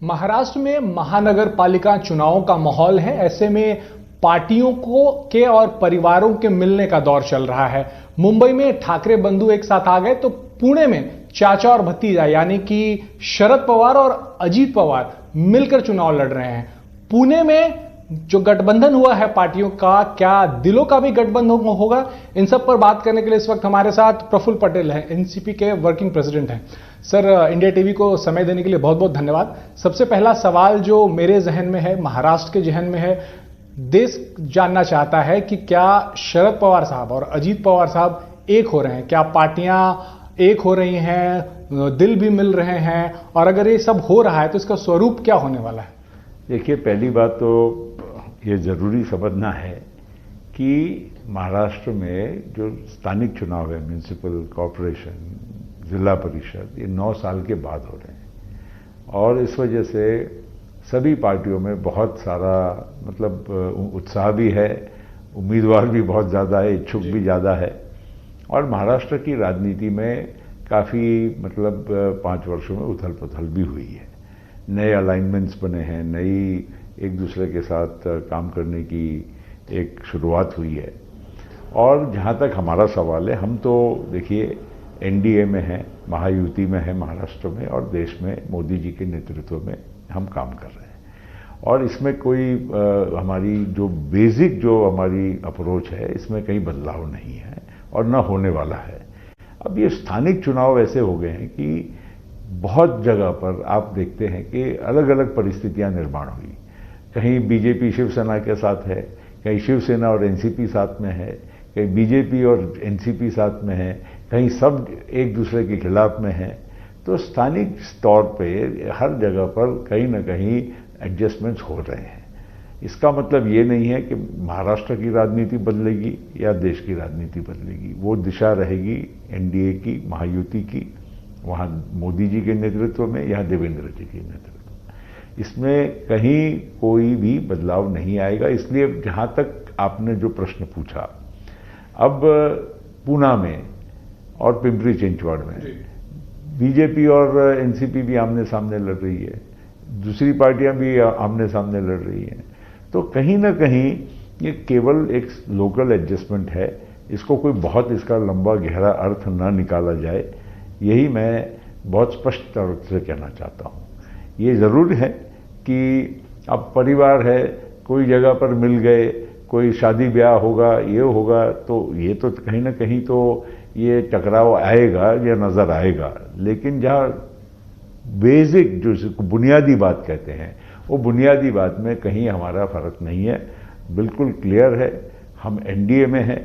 महाराष्ट्र में महानगर पालिका चुनावों का माहौल है। ऐसे में पार्टियों के और परिवारों के मिलने का दौर चल रहा है। मुंबई में ठाकरे बंधु एक साथ आ गए तो पुणे में चाचा और भतीजा यानी कि शरद पवार और अजीत पवार मिलकर चुनाव लड़ रहे हैं। पुणे में जो गठबंधन हुआ है पार्टियों का, क्या दिलों का भी गठबंधन होगा? इन सब पर बात करने के लिए इस वक्त हमारे साथ प्रफुल्ल पटेल हैं, एनसीपी के वर्किंग प्रेसिडेंट हैं। सर, इंडिया टीवी को समय देने के लिए बहुत बहुत धन्यवाद। सबसे पहला सवाल जो मेरे जहन में है, महाराष्ट्र के जहन में है, देश जानना चाहता है कि क्या शरद पवार साहब और अजीत पवार साहब एक हो रहे हैं? क्या पार्टियां एक हो रही हैं, दिल भी मिल रहे हैं? और अगर ये सब हो रहा है तो इसका स्वरूप क्या होने वाला है? देखिए, पहली बात तो ये ज़रूरी समझना है कि महाराष्ट्र में जो स्थानिक चुनाव है, म्यूनिसिपल कॉरपोरेशन, जिला परिषद, ये 9 साल के बाद हो रहे हैं और इस वजह से सभी पार्टियों में बहुत सारा उत्साह भी है, उम्मीदवार भी बहुत ज़्यादा है, इच्छुक भी ज़्यादा है। और महाराष्ट्र की राजनीति में काफ़ी 5 वर्षों में उथल पुथल भी हुई है। नए अलाइनमेंट्स बने हैं, नई एक दूसरे के साथ काम करने की एक शुरुआत हुई है। और जहाँ तक हमारा सवाल है, हम तो देखिए एनडीए में हैं, महायुति में है महाराष्ट्र में, और देश में मोदी जी के नेतृत्व में हम काम कर रहे हैं। और इसमें कोई हमारी जो बेसिक जो हमारी अप्रोच है, इसमें कहीं बदलाव नहीं है और न होने वाला है। अब ये स्थानिक चुनाव ऐसे हो गए हैं कि बहुत जगह पर आप देखते हैं कि अलग अलग परिस्थितियां निर्माण हुई। कहीं बीजेपी शिवसेना के साथ है, कहीं शिवसेना और एनसीपी साथ में है, कहीं बीजेपी और एनसीपी साथ में है, कहीं सब एक दूसरे के खिलाफ में है। तो स्थानिक तौर पे हर जगह पर कहीं ना कहीं एडजस्टमेंट्स हो रहे हैं। इसका मतलब ये नहीं है कि महाराष्ट्र की राजनीति बदलेगी या देश की राजनीति बदलेगी। वो दिशा रहेगी एनडीए की, महायुति की, वहाँ मोदी जी के नेतृत्व में, यहाँ देवेंद्र जी के नेतृत्व में। इसमें कहीं कोई भी बदलाव नहीं आएगा। इसलिए जहाँ तक आपने जो प्रश्न पूछा, अब पूना में और पिंपरी चिंचवड़ में बीजेपी और एनसीपी भी आमने सामने लड़ रही है, दूसरी पार्टियां भी आमने सामने लड़ रही हैं। तो कहीं ना कहीं ये केवल एक लोकल एडजस्टमेंट है, इसको कोई बहुत इसका लंबा गहरा अर्थ ना निकाला जाए, यही मैं बहुत स्पष्ट तौर से कहना चाहता हूँ। ये ज़रूर है कि अब परिवार है, कोई जगह पर मिल गए, कोई शादी ब्याह होगा, ये होगा, तो ये तो कहीं ना कहीं तो ये टकराव आएगा या नज़र आएगा। लेकिन जहाँ बेसिक जो बुनियादी बात कहते हैं, वो बुनियादी बात में कहीं हमारा फ़र्क नहीं है, बिल्कुल क्लियर है। हम एनडीए में हैं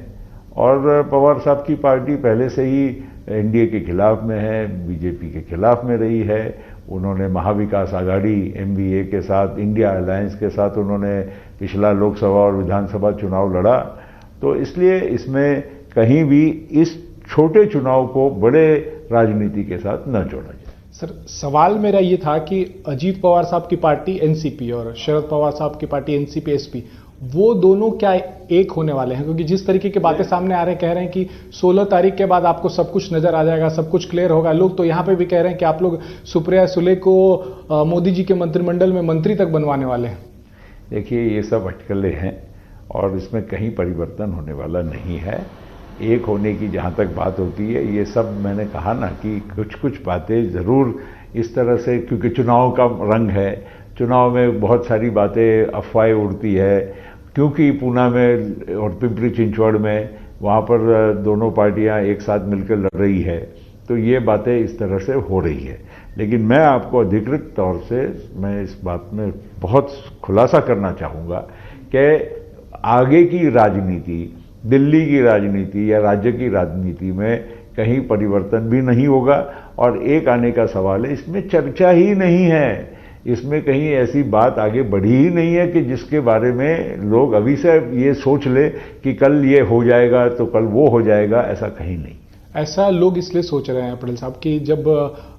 और पवार साहब की पार्टी पहले से ही एनडीए के खिलाफ में है, बीजेपी के खिलाफ में रही है। उन्होंने महाविकास आघाड़ी एमवीए के साथ, इंडिया अलायंस के साथ उन्होंने पिछला लोकसभा और विधानसभा चुनाव लड़ा। तो इसलिए इसमें कहीं भी इस छोटे चुनाव को बड़े राजनीति के साथ न जोड़ा जाए। सर, सवाल मेरा ये था कि अजीत पवार साहब की पार्टी एनसीपी और शरद पवार साहब की पार्टी एनसीपी एसपी, वो दोनों क्या एक होने वाले हैं? क्योंकि जिस तरीके की बातें सामने आ रहे हैं, कह रहे हैं कि 16 तारीख के बाद आपको सब कुछ नजर आ जाएगा, सब कुछ क्लियर होगा। लोग तो यहाँ पे भी कह रहे हैं कि आप लोग सुप्रिया सुले को मोदी जी के मंत्रिमंडल में मंत्री तक बनवाने वाले हैं। देखिए, ये सब अटकलें हैं और इसमें कहीं परिवर्तन होने वाला नहीं है। एक होने की जहाँ तक बात होती है, ये सब मैंने कहा ना कि कुछ कुछ बातें ज़रूर इस तरह से, क्योंकि चुनाव का रंग है, चुनाव में बहुत सारी बातें अफवाहें उड़ती है, क्योंकि पूना में और पिंपरी चिंचवड़ में वहाँ पर दोनों पार्टियाँ एक साथ मिलकर लड़ रही है, तो ये बातें इस तरह से हो रही है। लेकिन मैं आपको अधिकृत तौर से मैं इस बात में बहुत खुलासा करना चाहूँगा कि आगे की राजनीति, दिल्ली की राजनीति या राज्य की राजनीति में कहीं परिवर्तन भी नहीं होगा। और एक आने का सवाल है, इसमें चर्चा ही नहीं है, इसमें कहीं ऐसी बात आगे बढ़ी ही नहीं है कि जिसके बारे में लोग अभी से ये सोच ले कि कल ये हो जाएगा तो कल वो हो जाएगा, ऐसा कहीं नहीं। ऐसा लोग इसलिए सोच रहे हैं पटेल साहब कि जब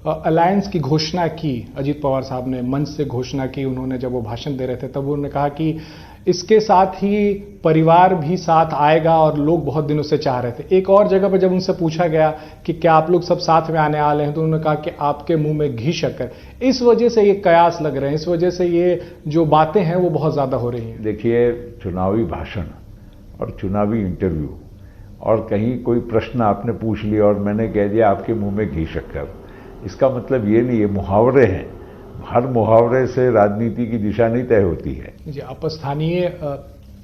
अलायंस की घोषणा की अजीत पवार साहब ने मंच से घोषणा की, उन्होंने जब वो भाषण दे रहे थे तब उन्होंने कहा कि इसके साथ ही परिवार भी साथ आएगा और लोग बहुत दिनों से चाह रहे थे। एक और जगह पर जब उनसे पूछा गया कि क्या आप लोग सब साथ में आने वाले हैं तो उन्होंने कहा कि आपके मुंह में घी शक्कर। इस वजह से ये कयास लग रहे हैं, इस वजह से ये जो बातें हैं वो बहुत ज्यादा हो रही हैं। देखिए, चुनावी भाषण और चुनावी इंटरव्यू और कहीं कोई प्रश्न आपने पूछ लिया और मैंने कह दिया आपके मुंह में घी शक्कर, इसका मतलब ये नहीं है, मुहावरे हैं। हर मुहावरे से राजनीति की दिशा नहीं तय होती है। जी, आप स्थानीय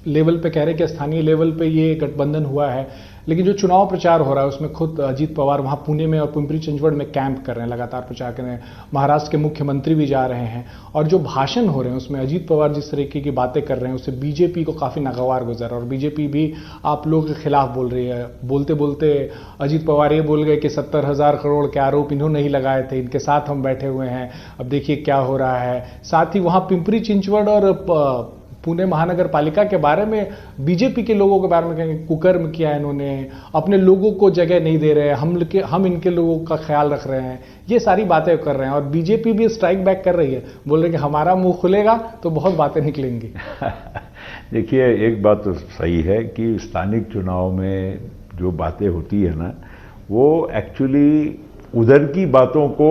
लेवल पे कह रहे हैं कि स्थानीय लेवल पे ये गठबंधन हुआ है, लेकिन जो चुनाव प्रचार हो रहा है उसमें खुद अजीत पवार वहां पुणे में और पिंपरी चिंचवड़ में कैंप कर रहे हैं, लगातार प्रचार कर रहे हैं। महाराष्ट्र के मुख्यमंत्री भी जा रहे हैं और जो भाषण हो रहे हैं उसमें अजीत पवार जिस तरीके की बातें कर रहे हैं उससे बीजेपी को काफी नागवार गुजर रहा है और बीजेपी भी आप लोगों के खिलाफ बोल रही है। बोलते बोलते अजीत पवार ये बोल गए कि 70,000 करोड़ के आरोप इन्होंने ही लगाए थे, इनके साथ हम बैठे हुए हैं, अब देखिए क्या हो रहा है। साथ ही वहां पिंपरी चिंचवड़ और पुणे महानगर पालिका के बारे में बीजेपी के लोगों के बारे में कहेंगे कुकर्म किया इन्होंने, अपने लोगों को जगह नहीं दे रहे, हम इनके लोगों का ख्याल रख रहे हैं, ये सारी बातें कर रहे हैं। और बीजेपी भी स्ट्राइक बैक कर रही है, बोल रहे हैं कि हमारा मुंह खुलेगा तो बहुत बातें निकलेंगी। देखिए, एक बात तो सही है कि स्थानिक चुनाव में जो बातें होती है ना, वो एक्चुअली उधर की बातों को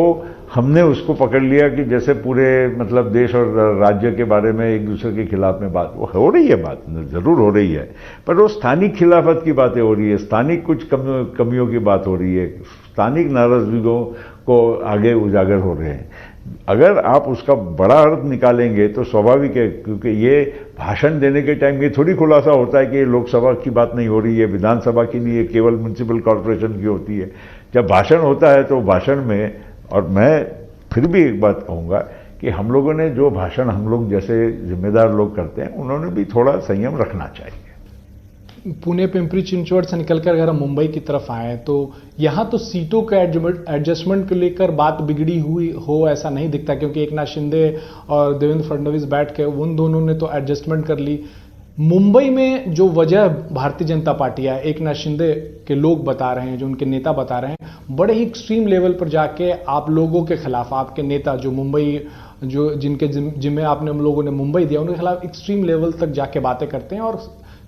हमने उसको पकड़ लिया कि जैसे पूरे मतलब देश और राज्य के बारे में एक दूसरे के खिलाफ में बात वो हो रही है, बात जरूर हो रही है, पर वो स्थानिक खिलाफत की बातें हो रही है, स्थानिक कुछ कमियों की बात हो रही है, स्थानिक नाराजगियों को आगे उजागर हो रहे हैं। अगर आप उसका बड़ा अर्थ निकालेंगे तो स्वाभाविक है, क्योंकि ये भाषण देने के टाइम ये थोड़ी खुलासा होता है कि ये लोकसभा की बात नहीं हो रही है, विधानसभा की नहीं है, केवल म्युनिसिपल कॉरपोरेशन की होती है। जब भाषण होता है तो भाषण में, और मैं फिर भी एक बात कहूँगा कि हम लोगों ने जो भाषण हम लोग जैसे जिम्मेदार लोग करते हैं उन्होंने भी थोड़ा संयम रखना चाहिए। पुणे पिंपरी चिंचवड़ से निकलकर अगर हम मुंबई की तरफ आए तो यहाँ तो सीटों के एडजस्टमेंट को लेकर बात बिगड़ी हुई हो ऐसा नहीं दिखता, क्योंकि एकनाथ शिंदे और देवेंद्र फडणवीस बैठ के उन दोनों ने तो एडजस्टमेंट कर ली। मुंबई में जो वजह भारतीय जनता पार्टी है, एकनाथ शिंदे के लोग बता रहे हैं, जो उनके नेता बता रहे हैं, बड़े ही एक्सट्रीम लेवल पर जाके आप लोगों के खिलाफ, आपके नेता जो मुंबई जो जिनके जिम्मे आपने हम लोगोों ने मुंबई दिया उनके खिलाफ एक्सट्रीम लेवल तक जाके बातें करते हैं। और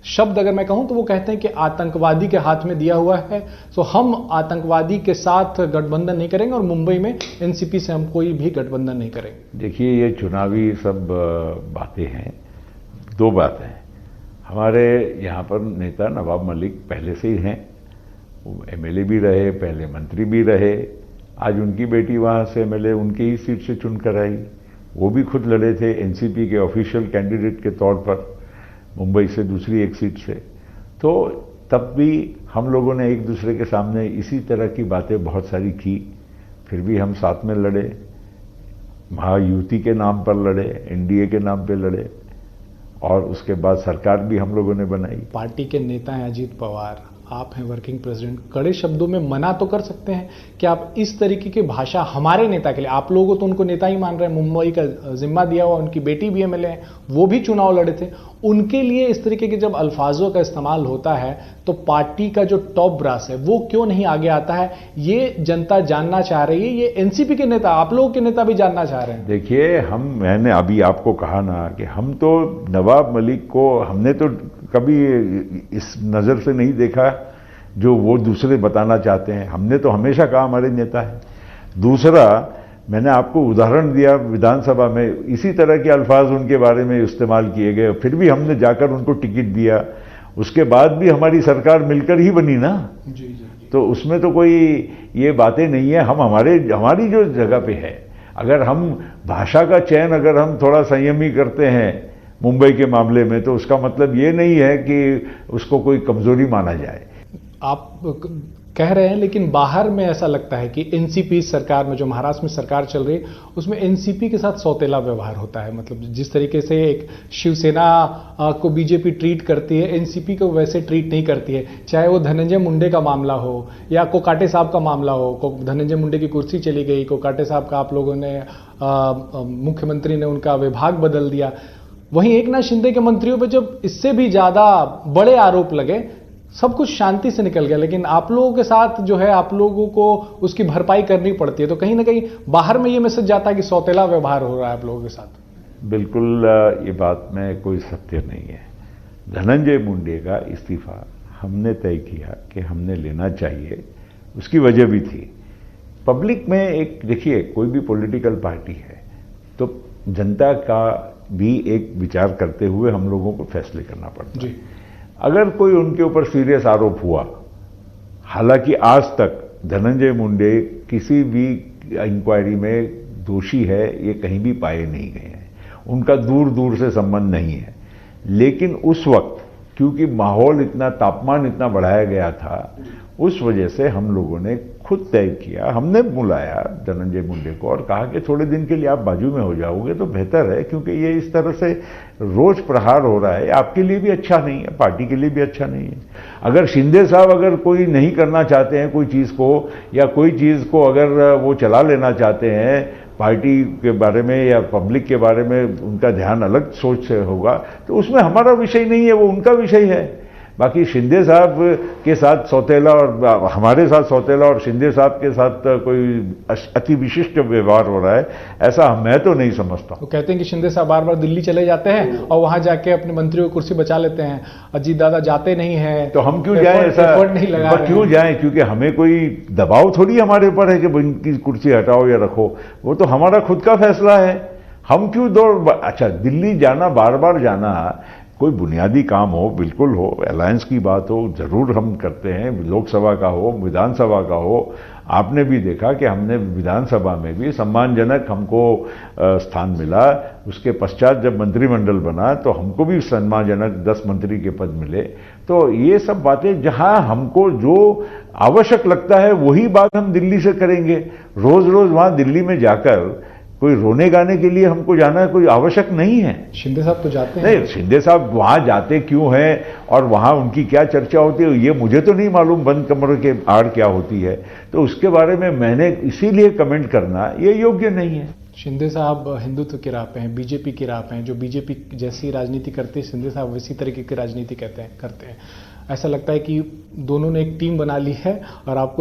शब्द अगर मैं कहूं तो वो कहते हैं कि आतंकवादी के हाथ में दिया हुआ है, तो हम आतंकवादी के साथ गठबंधन नहीं करेंगे और मुंबई में एनसीपी से हम कोई भी गठबंधन नहीं करेंगे। देखिए, ये चुनावी सब बातें हैं। दो बातें हैं, हमारे यहाँ पर नेता नवाब मलिक पहले से ही हैं, वो एमएलए भी रहे, पहले मंत्री भी रहे, आज उनकी बेटी वहाँ से एमएलए उनकी ही सीट से चुनकर आई, वो भी खुद लड़े थे एनसीपी के ऑफिशियल कैंडिडेट के तौर पर मुंबई से दूसरी एक सीट से। तो तब भी हम लोगों ने एक दूसरे के सामने इसी तरह की बातें बहुत सारी की, फिर भी हम साथ में लड़े, महायुति के नाम पर लड़े, एनडीए के नाम पर लड़े, और उसके बाद सरकार भी हम लोगों ने बनाई। पार्टी के नेता हैं अजीत पवार, आप हैं वर्किंग प्रेसिडेंट, कड़े शब्दों में मना तो कर सकते हैं कि आप इस तरीके की भाषा हमारे नेता के लिए, आप लोगों तो उनको नेता ही मान रहे हैं, मुंबई का जिम्मा दिया हुआ, उनकी बेटी भी एमएलए है, वो भी चुनाव लड़े थे, उनके लिए इस तरीके के जब अल्फाजों का इस्तेमाल होता है तो पार्टी का जो टॉप ब्रास है वो क्यों नहीं आगे आता है, ये जनता जानना चाह रही है। ये एनसीपी के नेता, आप लोगों के नेता भी जानना चाह रहे हैं। देखिए, मैंने अभी आपको कहा ना कि हम तो नवाब मलिक को हमने तो कभी इस नज़र से नहीं देखा जो वो दूसरे बताना चाहते हैं। हमने तो हमेशा कहा हमारे नेता है। दूसरा, मैंने आपको उदाहरण दिया, विधानसभा में इसी तरह के अल्फाज उनके बारे में इस्तेमाल किए गए, फिर भी हमने जाकर उनको टिकट दिया, उसके बाद भी हमारी सरकार मिलकर ही बनी ना। जी। तो उसमें तो कोई ये बातें नहीं है। हम हमारी जो जगह पे है, अगर हम भाषा का चयन अगर हम थोड़ा संयमी करते हैं मुंबई के मामले में, तो उसका मतलब ये नहीं है कि उसको कोई कमजोरी माना जाए। आप कह रहे हैं, लेकिन बाहर में ऐसा लगता है कि एनसीपी सरकार में, जो महाराष्ट्र में सरकार चल रही है, उसमें एनसीपी के साथ सौतेला व्यवहार होता है। मतलब जिस तरीके से एक शिवसेना को बीजेपी ट्रीट करती है, एनसीपी को वैसे ट्रीट नहीं करती है। चाहे वो धनंजय मुंडे का मामला हो या कोकाटे साहब का मामला हो, धनंजय मुंडे की कुर्सी चली गई, कोकाटे साहब का आप लोगों ने मुख्यमंत्री ने उनका विभाग बदल दिया। वहीं एकनाथ शिंदे के मंत्रियों पर जब इससे भी ज्यादा बड़े आरोप लगे, सब कुछ शांति से निकल गया, लेकिन आप लोगों के साथ जो है आप लोगों को उसकी भरपाई करनी पड़ती है, तो कहीं ना कहीं बाहर में ये मैसेज जाता है कि सौतेला व्यवहार हो रहा है आप लोगों के साथ। बिल्कुल ये बात में कोई सत्य नहीं है। धनंजय मुंडे का इस्तीफा हमने तय किया कि हमने लेना चाहिए, उसकी वजह भी थी। पब्लिक में एक देखिए, कोई भी पॉलिटिकल पार्टी है तो जनता का भी एक विचार करते हुए हम लोगों को फैसले करना पड़ता है। अगर कोई उनके ऊपर सीरियस आरोप हुआ, हालांकि आज तक धनंजय मुंडे किसी भी इंक्वायरी में दोषी है ये कहीं भी पाए नहीं गए हैं, उनका दूर दूर से संबंध नहीं है, लेकिन उस वक्त क्योंकि माहौल इतना, तापमान इतना बढ़ाया गया था, उस वजह से हम लोगों ने खुद तय किया, हमने बुलाया धनंजय मुंडे को और कहा कि थोड़े दिन के लिए आप बाजू में हो जाओगे तो बेहतर है, क्योंकि ये इस तरह से रोज प्रहार हो रहा है, आपके लिए भी अच्छा नहीं है, पार्टी के लिए भी अच्छा नहीं है। अगर शिंदे साहब अगर कोई नहीं करना चाहते हैं कोई चीज़ को, या कोई चीज़ को अगर वो चला लेना चाहते हैं, पार्टी के बारे में या पब्लिक के बारे में उनका ध्यान अलग सोच से होगा, तो उसमें हमारा विषय नहीं है, वो उनका विषय है। बाकी शिंदे साहब के साथ सौतेला और हमारे साथ सौतेला और शिंदे साहब के साथ कोई अति विशिष्ट व्यवहार हो रहा है, ऐसा मैं तो नहीं समझता। वो कहते हैं कि शिंदे साहब बार बार दिल्ली चले जाते हैं और वहां जाके अपने मंत्रियों की कुर्सी बचा लेते हैं, अजीत दादा जाते नहीं है, तो हम क्यों जाएं? ऐसा नहीं लगा क्यों जाएं? क्योंकि हमें कोई दबाव थोड़ी हमारे ऊपर है कि इनकी कुर्सी हटाओ या रखो, वो तो हमारा खुद का फैसला है। हम क्यों अच्छा, दिल्ली जाना, बार बार जाना कोई बुनियादी काम हो, बिल्कुल हो, अलायंस की बात हो, जरूर हम करते हैं, लोकसभा का हो, विधानसभा का हो। आपने भी देखा कि हमने विधानसभा में भी सम्मानजनक हमको स्थान मिला, उसके पश्चात जब मंत्रिमंडल बना तो हमको भी सम्मानजनक 10 मंत्री के पद मिले। तो ये सब बातें जहां हमको जो आवश्यक लगता है वही बात हम दिल्ली से करेंगे। रोज रोज वहां दिल्ली में जाकर कोई रोने गाने के लिए हमको जाना कोई आवश्यक नहीं है। शिंदे साहब तो जाते हैं। नहीं, शिंदे साहब वहां जाते क्यों हैं और वहां उनकी क्या चर्चा होती है ये मुझे तो नहीं मालूम, बंद कमरे के आड़ क्या होती है, तो उसके बारे में मैंने इसीलिए कमेंट करना ये योग्य नहीं है। शिंदे साहब हिंदुत्व की राह पे हैं, बीजेपी की राह पे हैं, जो बीजेपी जैसी राजनीति करती है शिंदे साहब वैसी तरीके की राजनीति करते हैं। ऐसा लगता है कि दोनों ने एक टीम बना ली है और आप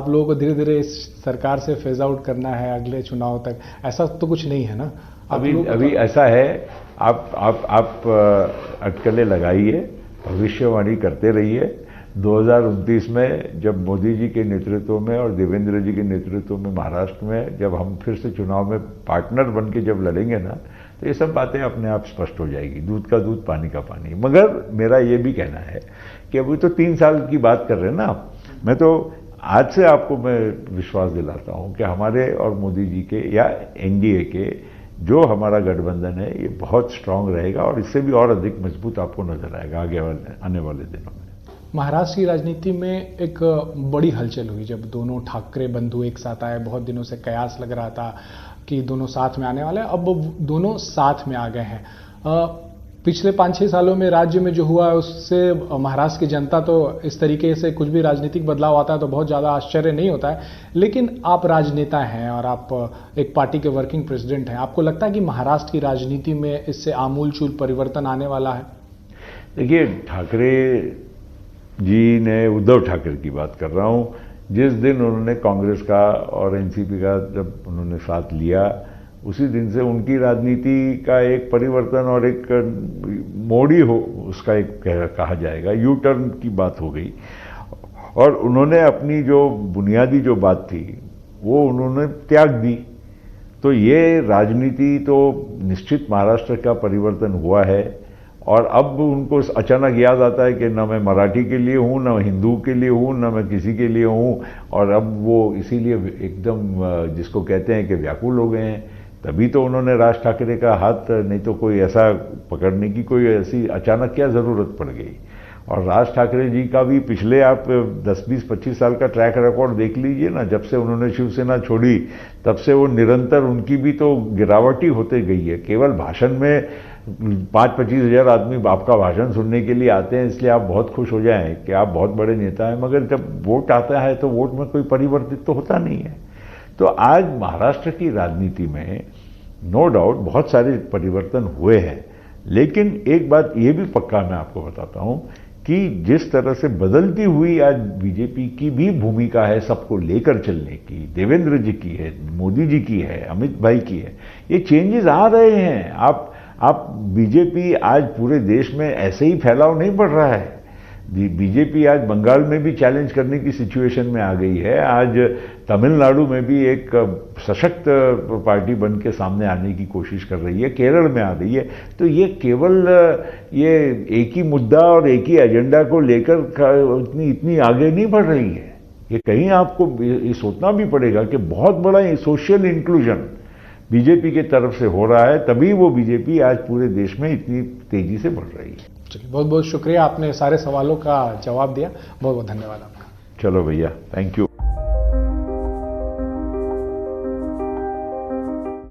लोगों को धीरे धीरे इस सरकार से फेज आउट करना है अगले चुनाव तक। ऐसा तो कुछ नहीं है ना? अभी ऐसा है, आप अटकलें लगाइए, भविष्यवाणी करते रहिए। 2029 में जब मोदी जी के नेतृत्व में और देवेंद्र जी के नेतृत्व में महाराष्ट्र में जब हम फिर से चुनाव में पार्टनर बन के जब लड़ेंगे ना, तो ये सब बातें अपने आप स्पष्ट हो जाएगी, दूध का दूध पानी का पानी। मगर मेरा ये भी कहना है कि अभी तो 3 साल की बात कर रहे हैं ना आप, मैं तो आज से आपको मैं विश्वास दिलाता हूँ कि हमारे और मोदी जी के या एनडीए के जो हमारा गठबंधन है ये बहुत स्ट्रांग रहेगा और इससे भी और अधिक मजबूत आपको नजर आएगा आने वाले दिनों में। महाराष्ट्र की राजनीति में एक बड़ी हलचल हुई जब दोनों ठाकरे बंधु एक साथ आए। बहुत दिनों से कयास लग रहा था कि दोनों साथ में आने वाले हैं, अब दोनों साथ में आ गए हैं। पिछले 5-6 सालों में राज्य में जो हुआ है उससे महाराष्ट्र की जनता तो इस तरीके से कुछ भी राजनीतिक बदलाव आता है तो बहुत ज़्यादा आश्चर्य नहीं होता है, लेकिन आप राजनेता हैं और आप एक पार्टी के वर्किंग प्रेसिडेंट हैं। आपको लगता है कि महाराष्ट्र की राजनीति में इससे आमूलचूल परिवर्तन आने वाला है? देखिए, ठाकरे जी ने, उद्धव ठाकरे की बात कर रहा हूँ, जिस दिन उन्होंने कांग्रेस का और एनसीपी का जब उन्होंने साथ लिया उसी दिन से उनकी राजनीति का एक परिवर्तन और एक मोड़ी हो, उसका एक कहा जाएगा यू टर्न की बात हो गई। और उन्होंने अपनी जो बुनियादी जो बात थी वो उन्होंने त्याग दी। तो ये राजनीति तो निश्चित महाराष्ट्र का परिवर्तन हुआ है और अब उनको अचानक याद आता है कि न मैं मराठी के लिए हूँ, न हिंदू के लिए हूँ, न मैं किसी के लिए हूँ, और अब वो इसीलिए एकदम जिसको कहते हैं कि व्याकुल हो गए हैं। तभी तो उन्होंने राज ठाकरे का हाथ, नहीं तो कोई ऐसा पकड़ने की कोई ऐसी अचानक क्या ज़रूरत पड़ गई। और राज ठाकरे जी का भी पिछले आप 10, 20, 25 साल का ट्रैक रिकॉर्ड देख लीजिए ना, जब से उन्होंने शिवसेना छोड़ी तब से वो निरंतर उनकी भी तो गिरावट ही होते गई है। केवल भाषण में 5-25 हज़ार आदमी आपका भाषण सुनने के लिए आते हैं, इसलिए आप बहुत खुश हो जाएं कि आप बहुत बड़े नेता हैं, मगर जब वोट आता है तो वोट में कोई परिवर्तित तो होता नहीं है। तो आज महाराष्ट्र की राजनीति में नो डाउट बहुत सारे परिवर्तन हुए हैं, लेकिन एक बात ये भी पक्का मैं आपको बताता हूं कि जिस तरह से बदलती हुई आज बीजेपी की भी भूमिका है सबको लेकर चलने की, देवेंद्र जी की है, मोदी जी की है, अमित भाई की है, ये चेंजेस आ रहे हैं। आप बीजेपी आज पूरे देश में ऐसे ही फैलाव नहीं बढ़ रहा है। बीजेपी आज बंगाल में भी चैलेंज करने की सिचुएशन में आ गई है। आज तमिलनाडु में भी एक सशक्त पार्टी बन के सामने आने की कोशिश कर रही है, केरल में आ रही है। तो ये केवल ये एक ही मुद्दा और एक ही एजेंडा को लेकर इतनी आगे नहीं बढ़ रही है। ये कहीं आपको ये सोचना भी पड़ेगा कि बहुत बड़ा सोशल इंक्लूजन बीजेपी की तरफ से हो रहा है, तभी वो बीजेपी आज पूरे देश में इतनी तेजी से बढ़ रही है। चलिए, बहुत बहुत शुक्रिया, आपने सारे सवालों का जवाब दिया। बहुत बहुत धन्यवाद आपका। चलो भैया, थैंक यू।